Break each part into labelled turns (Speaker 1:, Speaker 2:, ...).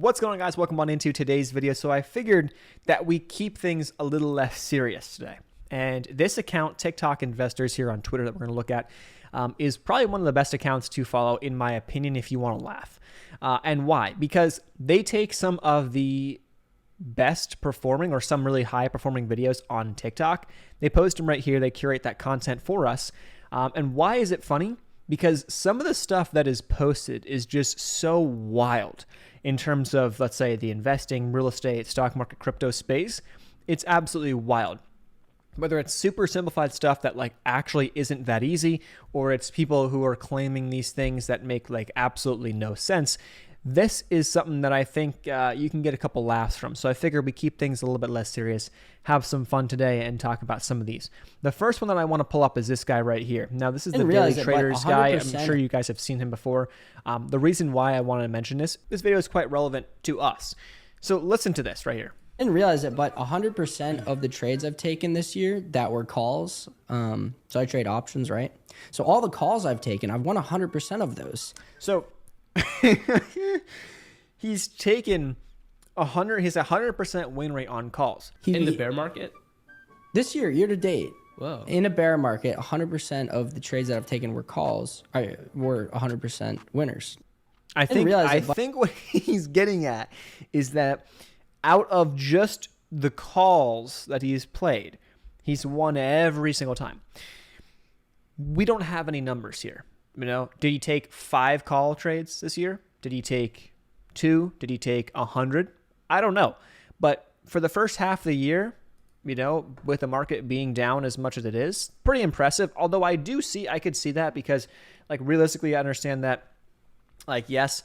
Speaker 1: What's going on, guys? Welcome on into today's video. So I figured that we keep things a little less serious today. And this account, TikTok Investors here on Twitter that we're going to look at, is probably one of the best accounts to follow, in my opinion, if you want to laugh. And why? Because they take some of the best performing or some really high performing videos on TikTok. They post them right here. They curate that content for us. And why is it funny? Because some of the stuff that is posted is just so wild in terms of, let's say, the investing, real estate, stock market, crypto space. It's absolutely wild. Whether it's super simplified stuff that like actually isn't that easy, or it's people who are claiming these things that make like absolutely no sense. This is something that I think you can get a couple laughs from. So I figure we keep things a little bit less serious, have some fun today, and talk about some of these. The first one that I want to pull up is this guy right here. Now, this is the Daily Traders guy. I'm sure you guys have seen him before. The reason why I wanted to mention this video is quite relevant to us. So listen to this right here.
Speaker 2: I didn't realize it, but 100% of the trades I've taken this year that were calls, so I trade options, right? So all the calls I've taken, I've won 100% of those.
Speaker 1: So he's taken 100% win rate on calls
Speaker 3: in the bear market
Speaker 2: this year to date.
Speaker 3: Whoa.
Speaker 2: In a bear market, 100% of the trades that I've taken were calls. Were 100% winners.
Speaker 1: I think what he's getting at is that out of just the calls that he's played, he's won every single time. We don't have any numbers here. You know, did he take 5 call trades this year? Did he take 2? Did he take 100? I don't know. But for the first half of the year, you know, with the market being down as much as it is, pretty impressive. Although I could see that because, like, realistically, I understand that, like, yes,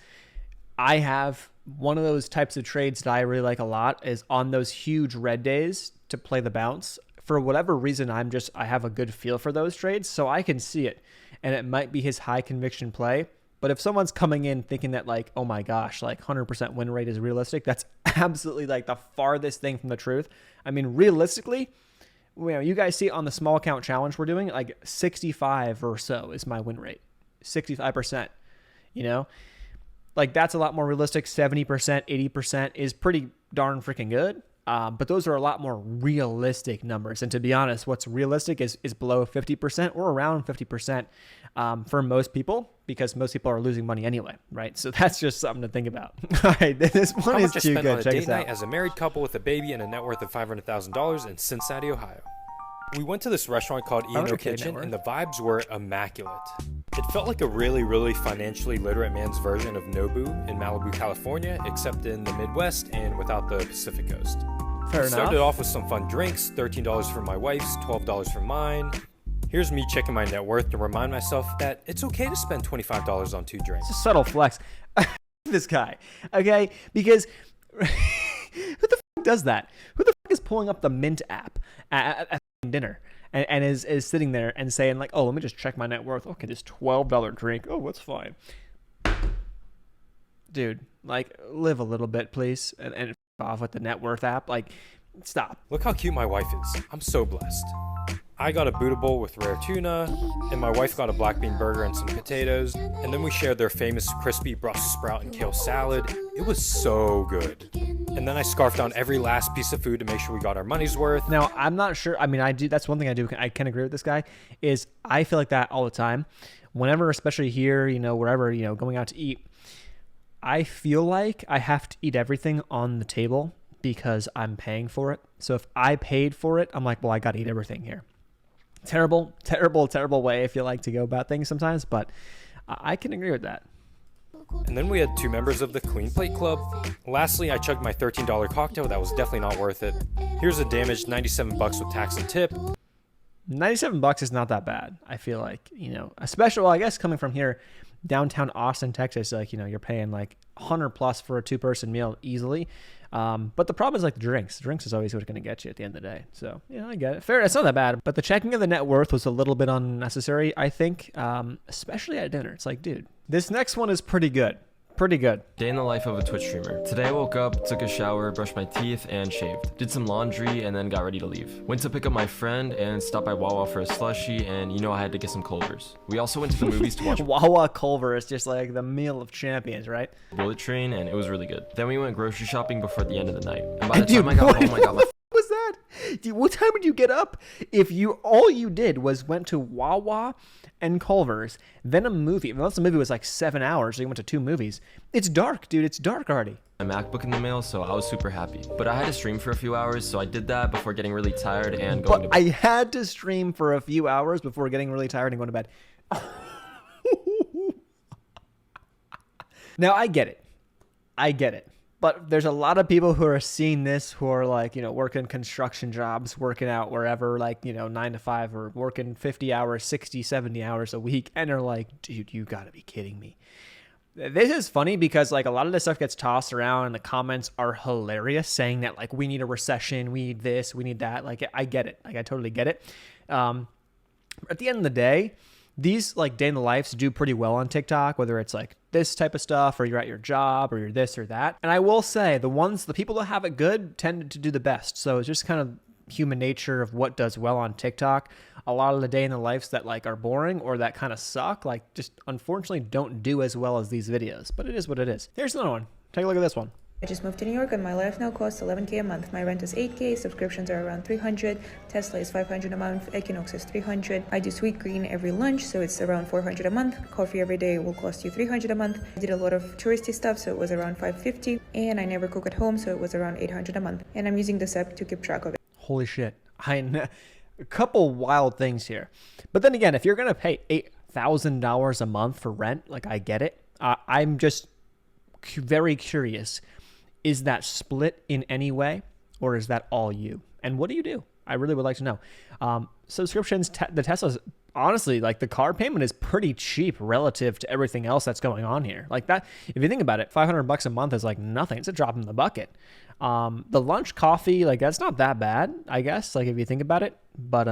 Speaker 1: I have one of those types of trades that I really like a lot is on those huge red days to play the bounce. For whatever reason, I have a good feel for those trades, so I can see it. And it might be his high conviction play. But if someone's coming in thinking that like, oh my gosh, like 100% win rate is realistic, that's absolutely like the farthest thing from the truth. I mean, realistically, you guys see on the small account challenge we're doing, like 65 or so is my win rate. 65%, you know? Like that's a lot more realistic. 70%, 80% is pretty darn freaking good. But those are a lot more realistic numbers. And to be honest, what's realistic is below 50% or around 50% for most people, because most people are losing money anyway, right? So that's just something to think about. All right, this one is too good. Check this out.
Speaker 4: As a married couple with a baby and a net worth of $500,000 in Cincinnati, Ohio. We went to this restaurant called E&O Kitchen, and the vibes were immaculate. It felt like a really, really financially literate man's version of Nobu in Malibu, California, except in the Midwest and without the Pacific Coast.
Speaker 1: Fair enough.
Speaker 4: Started off with some fun drinks, $13 for my wife's, $12 for mine. Here's me checking my net worth to remind myself that it's okay to spend $25 on 2 drinks.
Speaker 1: It's a subtle flex. This guy, okay? Because who the fuck does that? Who the fuck is pulling up the Mint app at dinner and is sitting there and saying like, oh, let me just check my net worth. Okay, this $12 drink. Oh, that's fine. Dude, like live a little bit, please. And off with the net worth app. Like, stop.
Speaker 4: Look how cute my wife is. I'm so blessed. I got a Buddha bowl with rare tuna, and my wife got a black bean burger and some potatoes, and then we shared their famous crispy Brussels sprout and kale salad. It was so good. And then I scarfed down every last piece of food to make sure we got our money's worth.
Speaker 1: Now, I'm not sure. I mean, I do. That's one thing I do. I can agree with this guy is I feel like that all the time. Whenever, especially here, you know, wherever, you know, going out to eat, I feel like I have to eat everything on the table because I'm paying for it. So if I paid for it, I'm like, well, I got to eat everything here. Terrible way I feel like to go about things sometimes, but I can agree with that.
Speaker 4: And then we had 2 members of the Clean Plate Club. Lastly, I chugged my $13 cocktail that was definitely not worth it. Here's a damaged $97 with tax and tip.
Speaker 1: $97 is not that bad. I feel like, you know, especially, well, I guess coming from here, downtown Austin, Texas, like, you know, you're paying like 100 plus for a 2-person meal easily. But the problem is like the drinks. Drinks is always what's going to get you at the end of the day. So, yeah, I get it. Fair. It's not that bad. But the checking of the net worth was a little bit unnecessary, I think, especially at dinner. It's like, dude, this next one is pretty good. Pretty good.
Speaker 3: Day in the life of a Twitch streamer. Today I woke up, took a shower, brushed my teeth, and shaved. Did some laundry, and then got ready to leave. Went to pick up my friend and stopped by Wawa for a slushie, and you know I had to get some Culvers. We also went to the movies to watch
Speaker 1: Wawa Culver is just like the meal of champions, right?
Speaker 3: Bullet Train, and it was really good. Then we went grocery shopping before the end of the night. And by the time I got home, I got my...
Speaker 1: was that? Dude, what time would you get up if all you did was went to Wawa and Culver's, then a movie? Unless the movie was like 7 hours, so you went to 2 movies. It's dark, dude. It's dark already.
Speaker 3: My MacBook in the mail, so I was super happy. But I had to stream for a few hours, so I did that before getting really tired and going to bed.
Speaker 1: I had to stream for a few hours before getting really tired and going to bed. Now, I get it. But there's a lot of people who are seeing this who are like, working construction jobs, working out wherever, like, 9 to 5, or working 50 hours, 60, 70 hours a week. And they're like, dude, you gotta be kidding me. This is funny because like a lot of this stuff gets tossed around and the comments are hilarious, saying that like, we need a recession, we need this, we need that. Like, I get it. Like, I totally get it. At the end of the day, these like day in the lives do pretty well on TikTok, whether it's like this type of stuff or you're at your job or you're this or that. And I will say the people that have it good tend to do the best. So it's just kind of human nature of what does well on TikTok. A lot of the day in the lives that like are boring or that kind of suck, like just unfortunately don't do as well as these videos, but it is what it is. Here's another one. Take a look at this one.
Speaker 5: I just moved to New York and my life now costs $11K a month. My rent is $8K, subscriptions are around $300, Tesla is $500 a month, Equinox is $300. I do Sweetgreen every lunch, so it's around $400 a month. Coffee every day will cost you $300 a month. I did a lot of touristy stuff, so it was around $550, and I never cook at home, so it was around $800 a month. And I'm using this app to keep track of it.
Speaker 1: Holy shit. A couple wild things here. But then again, if you're going to pay $8,000 a month for rent, like I get it. I'm just very curious. Is that split in any way, or is that all you? And what do you do? I really would like to know. Subscriptions, the Tesla's, honestly, like the car payment is pretty cheap relative to everything else that's going on here. Like that, if you think about it, $500 a month is like nothing. It's a drop in the bucket. The lunch coffee, like that's not that bad, I guess, like if you think about it. But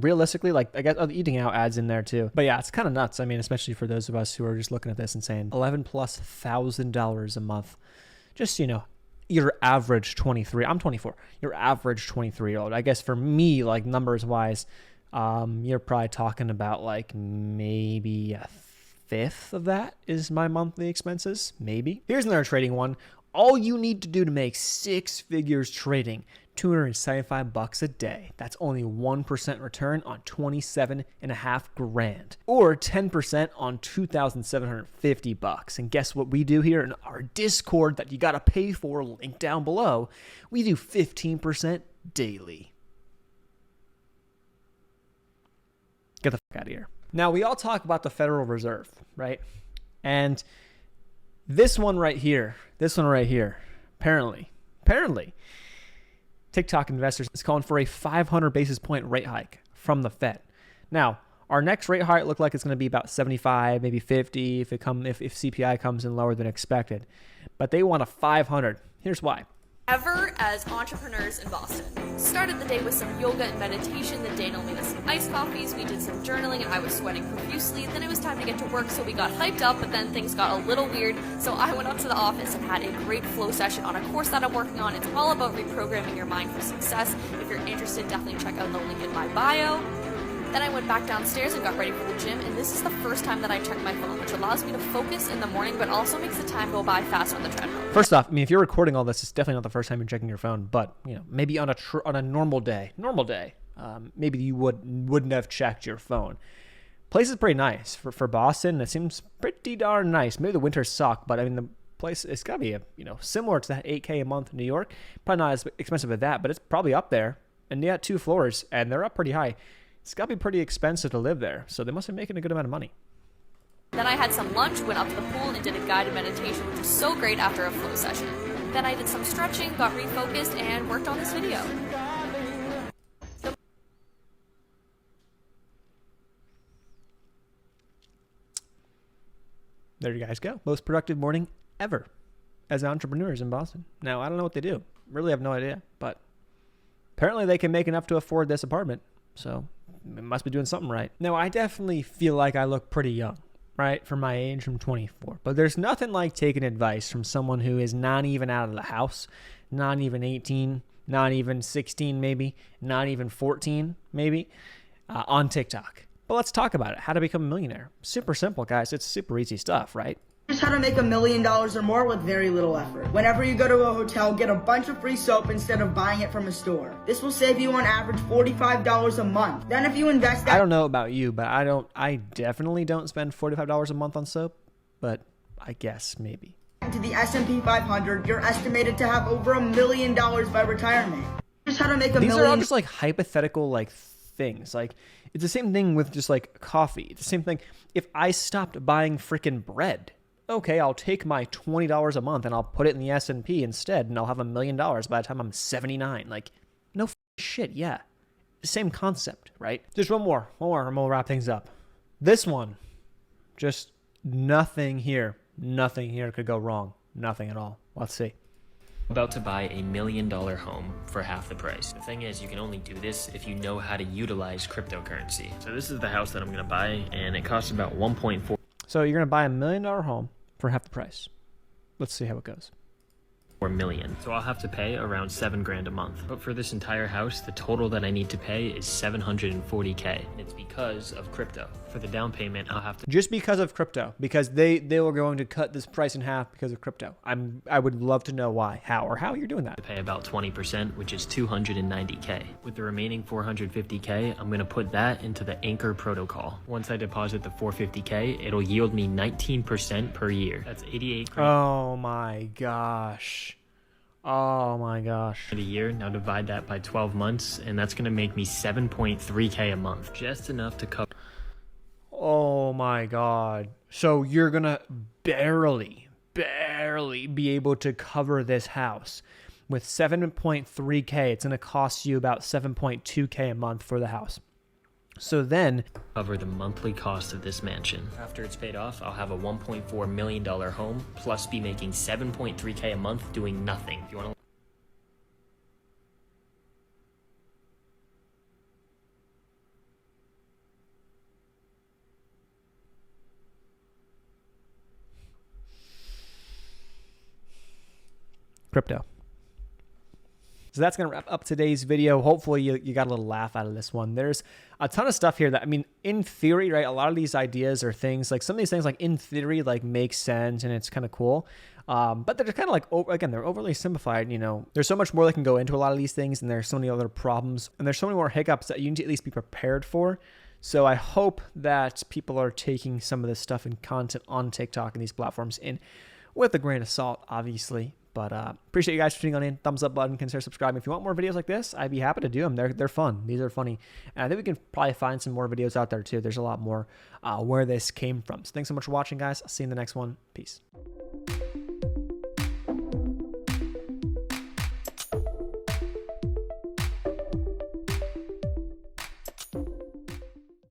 Speaker 1: realistically, like I guess eating out adds in there too. But yeah, it's kind of nuts. I mean, especially for those of us who are just looking at this and saying $11,000+ a month. Just, your average 23, I'm 24, your average 23-year-old. I guess for me, like numbers wise, you're probably talking about like maybe a fifth of that is my monthly expenses, maybe. Here's another trading one. All you need to do to make 6 figures trading, $275 a day. That's only 1% return on 27.5 grand, or 10% on $2,750. And guess what we do here in our Discord that you got to pay for, link down below. We do 15% daily. Get the fuck out of here. Now, we all talk about the Federal Reserve, right? And this one right here, apparently, TikTok investors is calling for a 500 basis point rate hike from the Fed. Now, our next rate hike looked like it's going to be about 75, maybe 50 if CPI comes in lower than expected. But they want a 500. Here's why.
Speaker 6: Ever as entrepreneurs in Boston. Started the day with some yoga and meditation, then Daniel made us some iced coffees, we did some journaling, and I was sweating profusely. Then it was time to get to work, so we got hyped up, but then things got a little weird, so I went up to the office and had a great flow session on a course that I'm working on. It's all about reprogramming your mind for success. If you're interested, definitely check out the link in my bio. Then I went back downstairs and got ready for the gym, and this is the first time that I checked my phone, which allows me to focus in the morning, but also makes the time go by faster on the treadmill.
Speaker 1: First off, I mean, if you're recording all this, it's definitely not the first time you're checking your phone, but maybe on a normal day, maybe you wouldn't have checked your phone. Place is pretty nice for Boston. It seems pretty darn nice. Maybe the winters suck, but I mean the place, it's gotta be similar to that $8K a month in New York. Probably not as expensive as that, but it's probably up there. And they got 2 floors, and they're up pretty high. It's got to be pretty expensive to live there, so they must be making a good amount of money.
Speaker 6: Then I had some lunch, went up to the pool, and did a guided meditation, which was so great after a flow session. Then I did some stretching, got refocused, and worked on this video.
Speaker 1: There you guys go. Most productive morning ever as entrepreneurs in Boston. Now, I don't know what they do. Really have no idea, but apparently they can make enough to afford this apartment, so it must be doing something right. Now, I definitely feel like I look pretty young. right? For my age, I'm 24. But there's nothing like taking advice from someone who is not even out of the house, not even 18, not even 16 maybe, not even 14 maybe, on TikTok. But let's talk about it. How to become a millionaire. Super simple, guys. It's super easy stuff, right?
Speaker 7: Here's how to make $1 million or more with very little effort. Whenever you go to a hotel, get a bunch of free soap instead of buying it from a store. This will save you on average $45 a month. Then if you invest that—
Speaker 1: I don't know about you, but I definitely don't spend $45 a month on soap, but I guess maybe.
Speaker 7: into the S&P 500, you're estimated to have over $1 million by retirement. Here's how to make
Speaker 1: These are all just like hypothetical like things. Like it's the same thing with just like coffee. It's the same thing. If I stopped buying freaking bread, okay, I'll take my $20 a month and I'll put it in the S&P instead, and I'll have $1 million by the time I'm 79. Like, no shit, yeah. Same concept, right? Just one more, and we'll wrap things up. This one, just nothing here could go wrong. Nothing at all. Let's see.
Speaker 8: About to buy $1 million home for half the price. The thing is, you can only do this if you know how to utilize cryptocurrency. So this is the house that I'm gonna buy, and it costs about 1.4
Speaker 1: So you're gonna buy $1 million home for half the price. Let's see how it goes.
Speaker 8: million. So I'll have to pay around $7,000 a month. But for this entire house, the total that I need to pay is $740K. It's because of crypto. For the down payment, I'll have to
Speaker 1: Just because of crypto, because they were going to cut this price in half because of crypto. I would love to know why, how you're doing that.
Speaker 8: pay about 20%, which is $290K. With the remaining $450K, I'm gonna put that into the Anchor protocol. Once I deposit the $450K, it'll yield me 19% per year. That's $88,000
Speaker 1: Oh my gosh. Oh my gosh.
Speaker 8: a year. Now divide that by 12 months, and that's gonna make me 7.3K a month. Just enough to cover
Speaker 1: Oh my god. So you're gonna barely be able to cover this house with 7.3K. It's gonna cost you about 7.2K a month for the house. So then
Speaker 8: the monthly cost of this mansion. After it's paid off, I'll have a $1.4 million home, plus be making 7.3K a month doing nothing. If you want to
Speaker 1: crypto. So that's going to wrap up today's video. Hopefully you got a little laugh out of this one. There's a ton of stuff here that, I mean, in theory, right, a lot of these ideas are things like some of these things like in theory like make sense and it's kind of cool. But they're kind of like, again, they're overly simplified. You know, there's so much more that can go into a lot of these things, and there's so many other problems, and there's so many more hiccups that you need to at least be prepared for. So I hope that people are taking some of this stuff and content on TikTok and these platforms in with a grain of salt, obviously. But appreciate you guys for tuning on in. Thumbs up button, consider subscribing. If you want more videos like this, I'd be happy to do them. They're fun. These are funny. And I think we can probably find some more videos out there too. There's a lot more where this came from. So thanks so much for watching, guys. I'll see you in the next one. Peace.